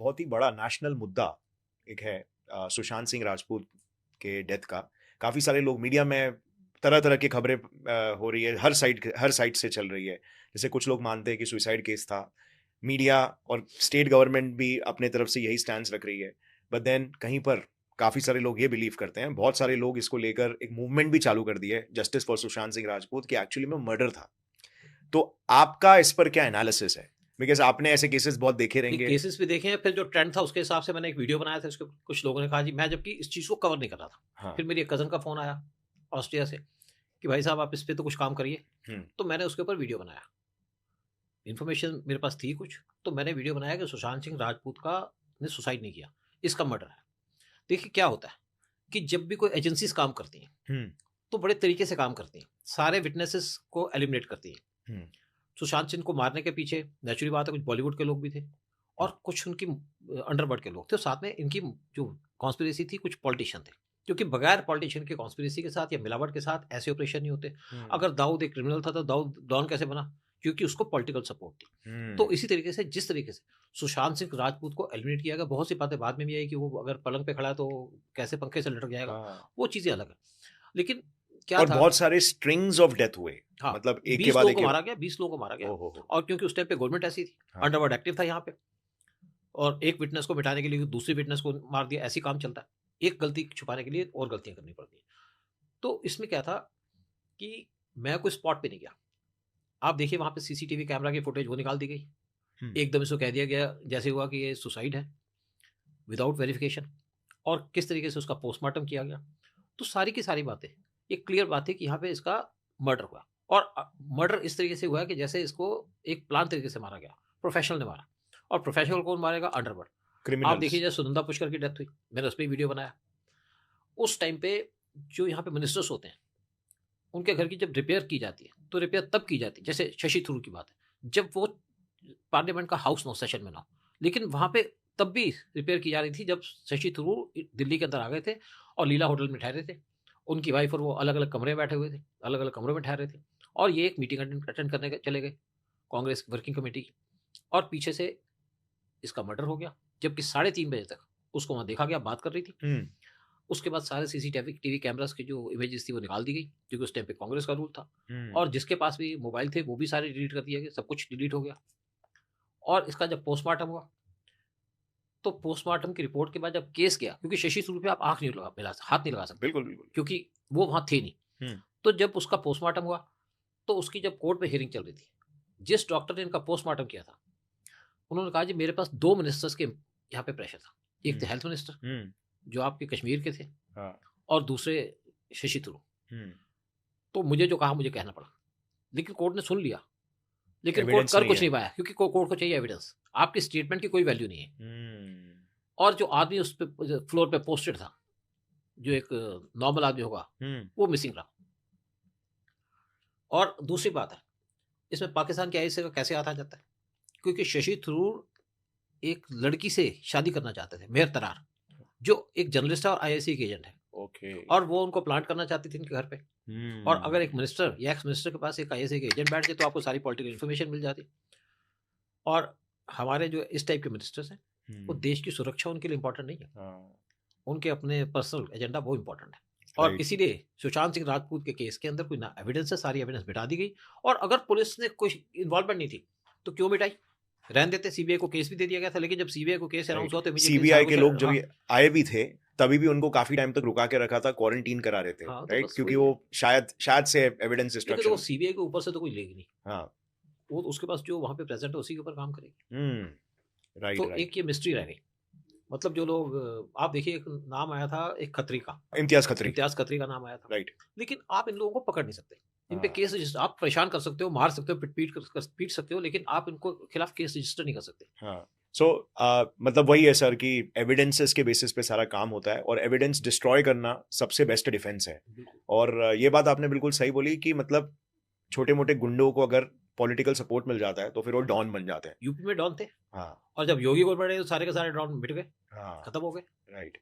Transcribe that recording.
बहुत ही बड़ा नेशनल मुद्दा एक है सुशांत सिंह राजपूत के डेथ का। काफ़ी सारे लोग मीडिया में तरह-तरह की खबरें हो रही है, हर साइड से चल रही है। जैसे कुछ लोग मानते हैं कि सुसाइड केस था। मीडिया और स्टेट गवर्नमेंट भी अपने तरफ से यही स्टैंस रख रही है। बट देन कहीं पर काफ़ी सारे लोग ये बिलीव करते हैं, बहुत सारे लोग इसको लेकर एक मूवमेंट भी चालू कर दी है, जस्टिस फॉर सुशांत सिंह राजपूत, कि एक्चुअली में मर्डर था। तो आपका इस पर क्या एनालिसिस है? बिकॉज़ आपने ऐसे केसेस बहुत देखे नहीं, रहेंगे। केसेस भी देखे हैं, फिर जो ट्रेंड था उसके हिसाब से मैंने एक वीडियो बनाया था, इसके कुछ लोगों ने कहा जी मैं जबकि इस चीज़ को कवर नहीं कर रहा था। हाँ। फिर मेरी एक कज़न का फ़ोन आया ऑस्ट्रिया से कि भाई साहब आप इस पे तो कुछ काम करिए। हुँ। तो मैंने उसके ऊपर वीडियो बनाया। इन्फॉर्मेशन मेरे पास थी कुछ, तो मैंने वीडियो बनाया कि सुशांत सिंह राजपूत का ने सुसाइड नहीं किया, इसका मर्डर है। देखिए क्या होता है कि जब भी कोई एजेंसीज़ काम करती हैं, हुँ, तो बड़े तरीके से काम करती हैं। सारे विटनेसेस को एलिमिनेट करती हैं। हुँ, सुशांत सिंह को मारने के पीछे नेचुरली बात है कुछ बॉलीवुड के लोग भी थे हुँ। और कुछ उनकी अंडरवर्ल्ड के लोग थे। साथ में इनकी जो कॉन्स्पिरेसी थी कुछ पॉलिटिशियन थे। क्योंकि बगैर पॉलिटिशियन के कॉन्स्पिरेसी के साथ या मिलावट के साथ ऐसे ऑपरेशन नहीं होते। हुँ, अगर दाऊद एक क्रिमिनल था तो दाऊद डॉन कैसे बना? क्योंकि उसको पॉलिटिकल सपोर्ट थी। तो हुँ। इसी तरीके से जिस तरीके से सुशांत सिंह राजपूत को एलिमिनेट किया गया, बहुत सी बातें बाद में भी आई कि वो अगर पलंग पे खड़ा है तो कैसे पंखे से लटक जाएगा, हाँ, वो चीज़ें अलग है। लेकिन क्या और था बहुत सारे स्ट्रिंग्स ऑफ डेथ हुए। हाँ, मतलब एक के 20 बाद लोगों एक को के। मारा गया, 20 लोगों को मारा गया ओह हो! और क्योंकि उस टाइम पे गवर्नमेंट ऐसी थी, हाँ। अंडरवर्ल्ड एक्टिव था यहाँ पे और एक विटनेस को मिटाने के लिए दूसरी विटनेस को मार दिया, ऐसे ही काम चलता है। एक गलती छुपाने के लिए और गलतियाँ करनी पड़ती हैं। तो इसमें क्या था कि मैं कोई स्पॉट पे नहीं गया। आप देखिए वहाँ पे सीसीटीवी कैमरा की फुटेज वो निकाल दी गई। हुँ, एकदम इसको कह दिया गया जैसे हुआ कि ये सुसाइड है, विदाउट वेरिफिकेशन और किस तरीके से उसका पोस्टमार्टम किया गया। तो सारी की सारी बातें, ये क्लियर बात है कि यहाँ पे इसका मर्डर हुआ और मर्डर इस तरीके से हुआ है कि जैसे इसको एक प्लान तरीके से मारा गया, प्रोफेशनल ने मारा और प्रोफेशनल कौन मारेगा? अंडरवर्ल्ड। आप क्रिमिनल्स। देखिए जैसे सुनंदा पुष्कर की डेथ हुई, मैंने उस पे वीडियो बनाया। उस टाइम पे जो यहाँ पे मिनिस्टर्स होते हैं, उनके घर की जब रिपेयर की जाती है, तो रिपेयर तब की जाती है, जैसे शशि थरूर की बात है, जब वो पार्लियामेंट का हाउस ना हो, सेशन में ना हो। लेकिन वहाँ पे तब भी रिपेयर की जा रही थी जब शशि थरूर दिल्ली के अंदर आ गए थे और लीला होटल में ठहरे थे। उनकी वाइफ और वो अलग-अलग कमरे में बैठे हुए थे, अलग-अलग कमरों में ठहरे थे और ये एक मीटिंग अटेंड करने चले गए, कांग्रेस वर्किंग कमेटी की और पीछे से इसका मर्डर हो गया। जबकि साढ़े 3 बजे तक उसको वहाँ देखा गया, बात कर रही थी। हुँ, उसके बाद सारे सीसीटीवी टीवी कैमरास की जो इमेजेस थी वो निकाल दी गई, क्योंकि उस टाइम पे कांग्रेस का रूल था हुँ। और जिसके पास भी मोबाइल थे वो भी सारे डिलीट कर दिए गए, सब कुछ डिलीट हो गया और इसका जब पोस्टमार्टम हुआ, तो पोस्टमार्टम की रिपोर्ट के बाद जब केस गया, क्योंकि शशि थरूर पे आप आँख नहीं लगा मिला हाथ नहीं लगा सकते, बिल्कुल, बिल्कुल। क्योंकि वो वहाँ थे नहीं। हुँ, तो जब उसका पोस्टमार्टम हुआ, तो उसकी जब कोर्ट में हियरिंग चल रही थी, जिस डॉक्टर ने इनका पोस्टमार्टम किया था, उन्होंने कहा जी मेरे पास 2 मिनिस्टर्स के यहाँ पे प्रेशर था। एक हुँ, थे हेल्थ मिनिस्टर, हुँ। जो आपके कश्मीर के थे हाँ, और दूसरे शशि थरूर। हुँ। तो मुझे जो कहा मुझे कहना पड़ा। लेकिन कोर्ट ने सुन लिया, लेकिन कोर्ट एविडेंस कर नहीं कुछ है। नहीं पाया क्योंकि कोर्ट को चाहिए एविडेंस। आपकी स्टेटमेंट की कोई वैल्यू नहीं है हुँ, और जो आदमी उस पे फ्लोर पे पोस्टेड था, जो एक नॉर्मल आदमी होगा, हुँ, वो मिसिंग रहा। और दूसरी बात है, इसमें पाकिस्तान के आईएसआई का कैसे हाथ आ जाता है? क्योंकि शशि थरूर एक लड़की से शादी करना चाहते थे, मेहर तरार, जो एक जर्नलिस्ट है और आईएसआई की एजेंट है ओके। और वो उनको प्लांट करना चाहती थी इनके घर पे। और अगर एक हुँ, मिनिस्टर या एक्स मिनिस्टर के पास एक आईएसआई के एजेंट बैठ जाए तो आपको सारी पॉलिटिकल इन्फॉर्मेशन मिल जाती। और हमारे जो इस टाइप के मिनिस्टर्स हैं, वो हुँ, देश की सुरक्षा उनके लिए इम्पोर्टेंट नहीं है। हाँ, उनके अपने पर्सनल एजेंडा वो इम्पोर्टेंट है। और राइट। इसीलिए सुशांत सिंह राजपूत के केस के अंदर कोई ना एविडेंस है, सारी एविडेंस मिटा दी गई और अगर पुलिस ने कोई इन्वॉल्वमेंट नहीं थी, तो क्यों मिटाई? रहने देते, सीबीआई को केस भी दे दिया गया था, लेकिन जब सीबीआई को केस अनाउंस राइट। हुआ तो इमीडिएटली सीबीआई सारा के कुछ लोग जब हाँ, ये आए भी थे, तभी भी उनको काफ़ी टाइम तक रुका के रखा था, क्वारंटीन करा रहे थे, हाँ, तो राइट? बस क्योंकि वही वो है। शायद शायद से एविडेंस देखिए देखो डिस्ट्रक्शन। सीबीआई के ऊपर से तो कोई लेगी नहीं। हाँ। वो उसके पास जो वहाँ पे प्रेज़ेंट है उसी के ऊपर काम करेगी। हुँ, राइट, तो राइट। एक ये मिस्ट्री रह गई। मतलब जो लोग आप देखिए एक नाम आया था एक खत्री का, इम्तियाज़ खत्री। इम्तियाज़ खत्री का नाम आया था। राइट। लेकिन आप इन लोगों को पकड़ नहीं सकते। इन पे हाँ। केस रजिस्टर आप परेशान कर सकते हो, मार सकते हो, पीट सकते हो, लेकिन आप इनको खिलाफ केस रजिस्टर नहीं कर सकते। हाँ। सो मतलब वही है सर कि एविडेंसेस के बेसिस पे सारा काम होता है और एविडेंस डिस्ट्रॉय करना सबसे बेस्ट डिफेंस है। बिल्कुल। और ये बात आपने बिल्कुल सही बोली कि मतलब छोटे-मोटे गुंडों को अगर पॉलिटिकल सपोर्ट मिल जाता है तो फिर वो डॉन बन जाते हैं। यूपी में डॉन थे हाँ, और जब योगी गवर्नमेंट आई तो सारे के सारे डॉन मिट गए, हाँ, खत्म हो गए। राइट।